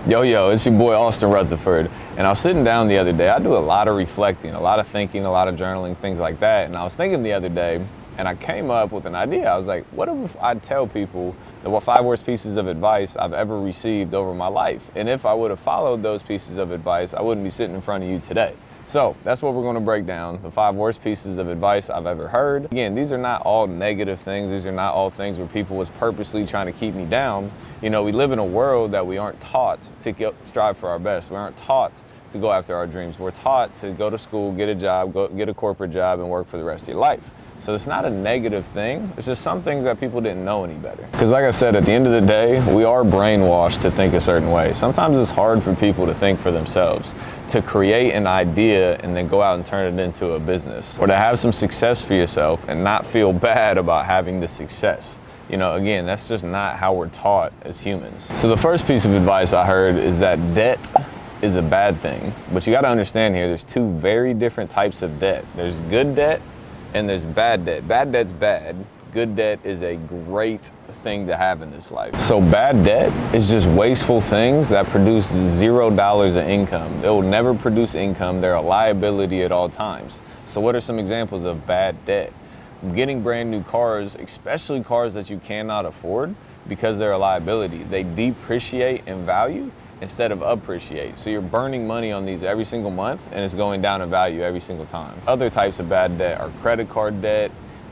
Yo, it's your boy Austin Rutherford, and I was sitting down the other day. I do a lot of reflecting, a lot of thinking, a lot of journaling, things like that, and I was thinking the other day, and I came up with an idea. I was like, what if I tell people the 5 worst pieces of advice I've ever received over my life? And if I would have followed those pieces of advice, I wouldn't be sitting in front of you today. So that's what we're going to break down, the 5 worst pieces of advice I've ever heard. Again, these are not all negative things. These are not all things where people was purposely trying to keep me down. You know, we live in a world that we aren't taught to strive for our best. We aren't taught to go after our dreams. We're taught to go to school, get a job, get a corporate job, and work for the rest of your life. So it's not a negative thing. It's just some things that people didn't know any better. Because like I said, at the end of the day, we are brainwashed to think a certain way. Sometimes it's hard for people to think for themselves, to create an idea and then go out and turn it into a business, or to have some success for yourself and not feel bad about having the success. You know, again, that's just not how we're taught as humans. So the first piece of advice I heard is that debt is a bad thing. But you got to understand here, there's 2 very different types of debt. There's good debt and there's bad debt. Bad debt's bad. Good debt is a great thing to have in this life. So bad debt is just wasteful things that produce $0 of income. They will never produce income. They're a liability at all times. So what are some examples of bad debt? Getting brand new cars, especially cars that you cannot afford, because they're a liability. They depreciate in value instead of appreciate. So you're burning money on these every single month and it's going down in value every single time. Other types of bad debt are credit card debt,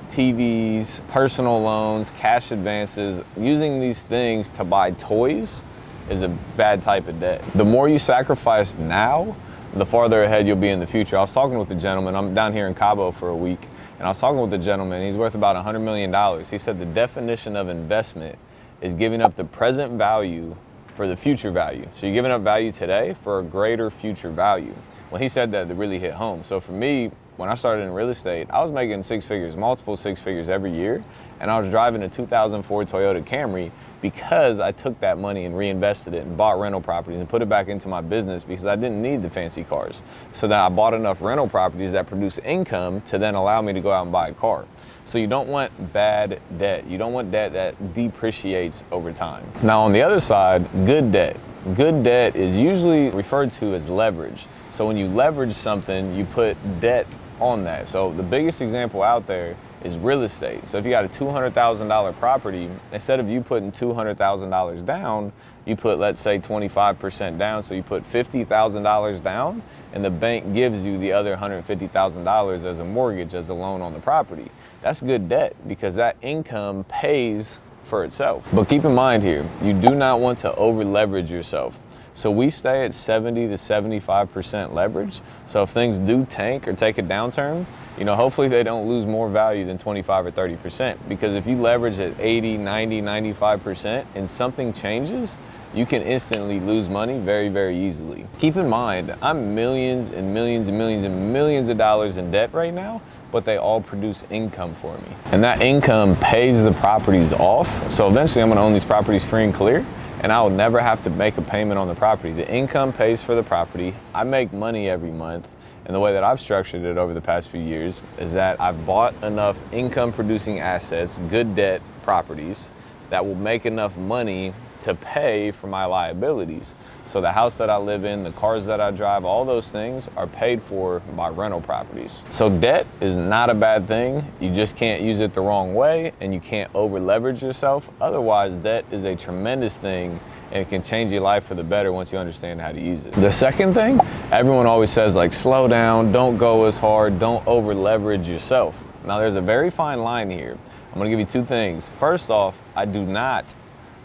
TVs, personal loans, cash advances. Using these things to buy toys is a bad type of debt. The more you sacrifice now, the farther ahead you'll be in the future. I was talking with a gentleman, I'm down here in Cabo for a week, and I was talking with a gentleman, he's worth about $100 million. He said the definition of investment is giving up the present value for the future value. So you're giving up value today for a greater future value. When he said that, it really hit home. So for me, when I started in real estate, I was making 6 figures, multiple 6 figures every year, and I was driving a 2004 Toyota Camry because I took that money and reinvested it and bought rental properties and put it back into my business because I didn't need the fancy cars. So then I bought enough rental properties that produce income to then allow me to go out and buy a car. So you don't want bad debt. You don't want debt that depreciates over time. Now on the other side, good debt. Good debt is usually referred to as leverage. So when you leverage something, you put debt on that. So the biggest example out there is real estate. So if you got a $200,000 property, instead of you putting $200,000 down, you put, let's say, 25% down. So you put $50,000 down and the bank gives you the other $150,000 as a mortgage, as a loan on the property. That's good debt because that income pays for itself. But keep in mind here, you do not want to over leverage yourself. So we stay at 70 to 75% leverage. So if things do tank or take a downturn, you know, hopefully they don't lose more value than 25 or 30%. Because if you leverage at 80, 90, 95% and something changes, you can instantly lose money very, very easily. Keep in mind, I'm millions and millions and millions and millions of dollars in debt right now, but they all produce income for me. And that income pays the properties off. So eventually I'm gonna own these properties free and clear, and I will never have to make a payment on the property. The income pays for the property. I make money every month. And the way that I've structured it over the past few years is that I've bought enough income producing assets, good debt properties, that will make enough money to pay for my liabilities. So the house that I live in, the cars that I drive, all those things are paid for by rental properties. So debt is not a bad thing. You just can't use it the wrong way and you can't over leverage yourself. Otherwise, debt is a tremendous thing and it can change your life for the better once you understand how to use it. The second thing, everyone always says, like, slow down, don't go as hard, don't over leverage yourself. Now there's a very fine line here. I'm gonna give you 2 things. First off, I do not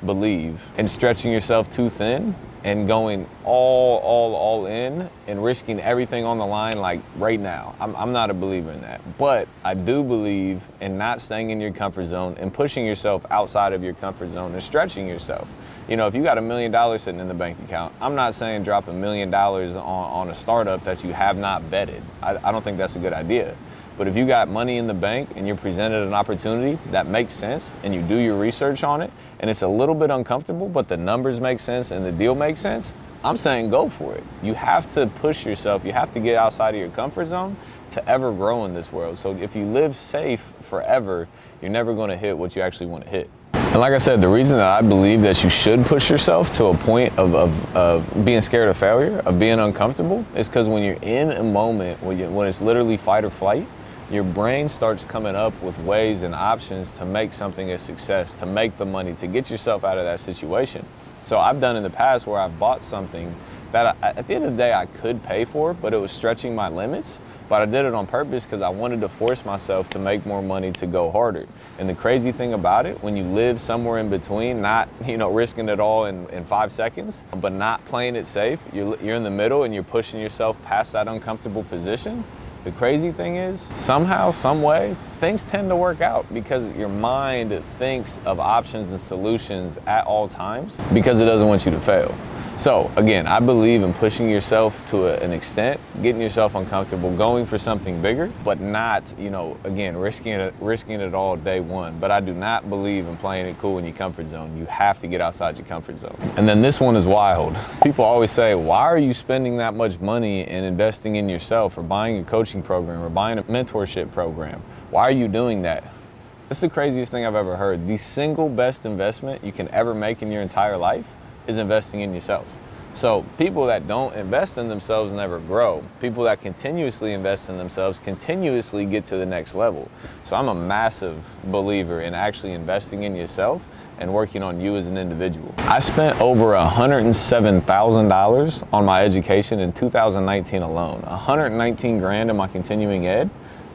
believe in stretching yourself too thin and going all in and risking everything on the line like right now. I'm not a believer in that. But I do believe in not staying in your comfort zone and pushing yourself outside of your comfort zone and stretching yourself. You know, if you got $1 million sitting in the bank account, I'm not saying drop $1 million on a startup that you have not vetted. I don't think that's a good idea. But if you got money in the bank and you're presented an opportunity that makes sense and you do your research on it and it's a little bit uncomfortable, but the numbers make sense and the deal makes sense, I'm saying go for it. You have to push yourself. You have to get outside of your comfort zone to ever grow in this world. So if you live safe forever, you're never going to hit what you actually want to hit. And like I said, the reason that I believe that you should push yourself to a point of being scared of failure, of being uncomfortable, is because when you're in a moment when it's literally fight or flight, your brain starts coming up with ways and options to make something a success, to make the money, to get yourself out of that situation. So I've done in the past where I've bought something that at the end of the day I could pay for, but it was stretching my limits. But I did it on purpose because I wanted to force myself to make more money, to go harder. And the crazy thing about it, when you live somewhere in between, not risking it all in 5 seconds, but not playing it safe, you're in the middle and you're pushing yourself past that uncomfortable position. The crazy thing is, somehow, some way, things tend to work out because your mind thinks of options and solutions at all times because it doesn't want you to fail. So again, I believe in pushing yourself to an extent, getting yourself uncomfortable, going for something bigger, but not, again, risking it all day one. But I do not believe in playing it cool in your comfort zone. You have to get outside your comfort zone. And then this one is wild. People always say, why are you spending that much money and investing in yourself or buying a coaching program or buying a mentorship program? Why are you doing that? It's the craziest thing I've ever heard. The single best investment you can ever make in your entire life is investing in yourself. So people that don't invest in themselves never grow. People that continuously invest in themselves continuously get to the next level. So I'm a massive believer in actually investing in yourself and working on you as an individual. I spent over $107,000 on my education in 2019 alone. 119 grand in my continuing ed,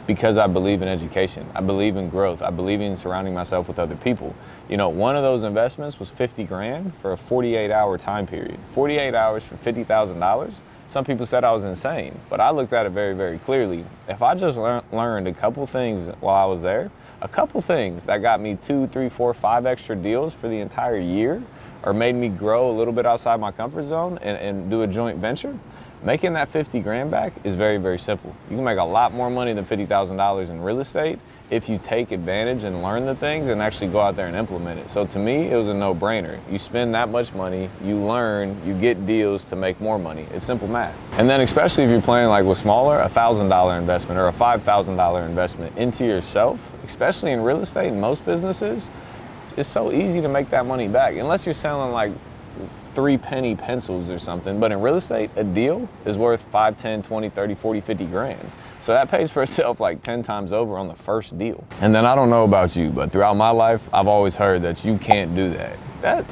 because I believe in education. I believe in growth. I believe in surrounding myself with other people. One of those investments was 50 grand for a 48-hour time period. 48 hours for $50,000. Some people said I was insane, but I looked at it very, very clearly. If I just learned a couple things while I was there, a couple things that got me 2, 3, 4, 5 extra deals for the entire year, or made me grow a little bit outside my comfort zone and do a joint venture, making that 50 grand back is very, very simple. You can make a lot more money than $50,000 in real estate if you take advantage and learn the things and actually go out there and implement it. So to me, it was a no-brainer. You spend that much money, you learn, you get deals to make more money. It's simple math. And then especially if you're playing like with smaller, a $1,000 investment or a $5,000 investment into yourself, especially in real estate and most businesses, it's so easy to make that money back. Unless you're selling like 3-penny pencils or something. But in real estate, a deal is worth 5, 10, 20, 30, 40, 50 grand. So that pays for itself like 10 times over on the first deal. And then I don't know about you, but throughout my life, I've always heard that you can't do that.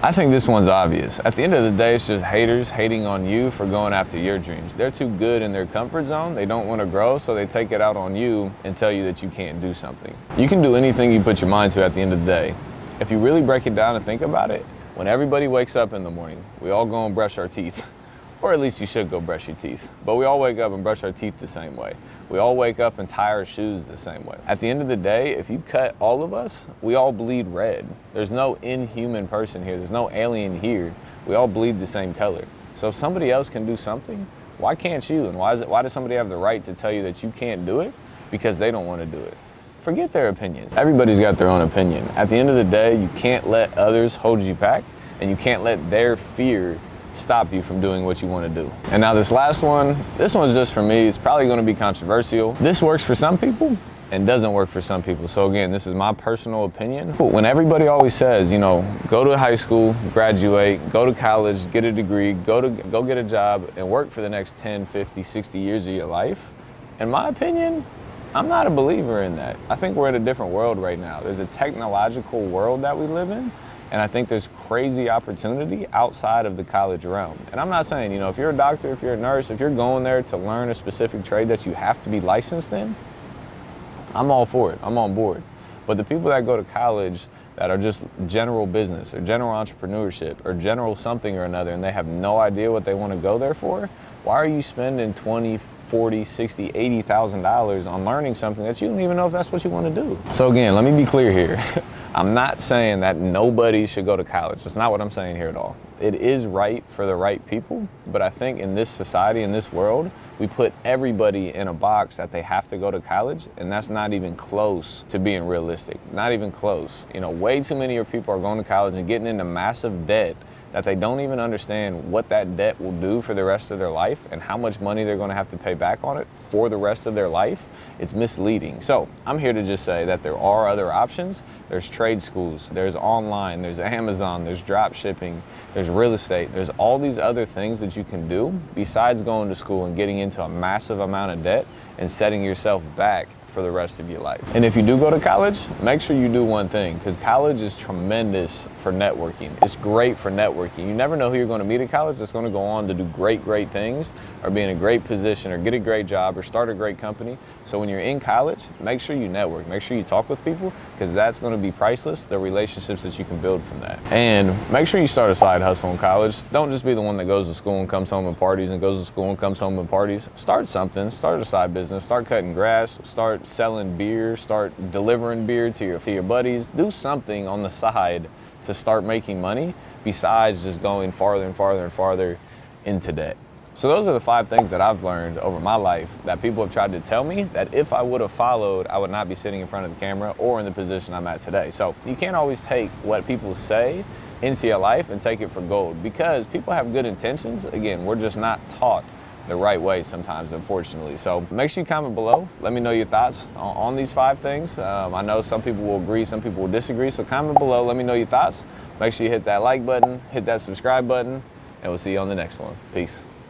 I think this one's obvious. At the end of the day, it's just haters hating on you for going after your dreams. They're too good in their comfort zone. They don't want to grow, so they take it out on you and tell you that you can't do something. You can do anything you put your mind to at the end of the day. If you really break it down and think about it, when everybody wakes up in the morning, we all go and brush our teeth. Or at least you should go brush your teeth. But we all wake up and brush our teeth the same way. We all wake up and tie our shoes the same way. At the end of the day, if you cut all of us, we all bleed red. There's no inhuman person here. There's no alien here. We all bleed the same color. So if somebody else can do something, why can't you? And why does somebody have the right to tell you that you can't do it? Because they don't want to do it. Forget their opinions. Everybody's got their own opinion. At the end of the day, you can't let others hold you back, and you can't let their fear stop you from doing what you want to do. And now this last one, this one's just for me. It's probably going to be controversial. This works for some people and doesn't work for some people. So again, this is my personal opinion. When everybody always says, go to high school, graduate, go to college, get a degree, go get a job and work for the next 10, 50, 60 years of your life, in my opinion, I'm not a believer in that. I think we're in a different world right now. There's a technological world that we live in, and I think there's crazy opportunity outside of the college realm. And I'm not saying, if you're a doctor, if you're a nurse, if you're going there to learn a specific trade that you have to be licensed in, I'm all for it. I'm on board. But the people that go to college that are just general business or general entrepreneurship or general something or another, and they have no idea what they want to go there for, why are you spending $20,000, $40,000, $60,000, $80,000 on learning something that you don't even know if that's what you want to do? So again, let me be clear here. I'm not saying that nobody should go to college. That's not what I'm saying here at all. It is right for the right people, but I think in this society, in this world, we put everybody in a box that they have to go to college, and that's not even close to being realistic. Not even close. Way too many people are going to college and getting into massive debt that they don't even understand what that debt will do for the rest of their life and how much money they're going to have to pay back on it for the rest of their life, it's misleading. So I'm here to just say that there are other options. There's trade schools, there's online, there's Amazon, there's drop shipping, there's real estate, there's all these other things that you can do besides going to school and getting into a massive amount of debt and setting yourself back for the rest of your life. And if you do go to college, make sure you do one thing, because college is tremendous for networking. It's great for networking. You never know who you're going to meet at college that's going to go on to do great things, or be in a great position, or get a great job, or start a great company. So when you're in college, make sure you network, make sure you talk with people, because that's going to be priceless, the relationships that you can build from that. And make sure you start a side hustle in college. Don't just be the one that goes to school and comes home and parties, and goes to school and comes home and parties. Start something, start a side business, start cutting grass, start selling beer, start delivering beer to your buddies. Do something on the side to start making money besides just going farther and farther and farther into debt. So those are the 5 things that I've learned over my life that people have tried to tell me that if I would have followed, I would not be sitting in front of the camera or in the position I'm at today. So you can't always take what people say into your life and take it for gold, because people have good intentions. Again, we're just not taught the right way sometimes, unfortunately. So make sure you comment below. Let me know your thoughts on these 5 things. I know some people will agree, some people will disagree. So comment below, let me know your thoughts. Make sure you hit that like button, hit that subscribe button, and we'll see you on the next one. Peace.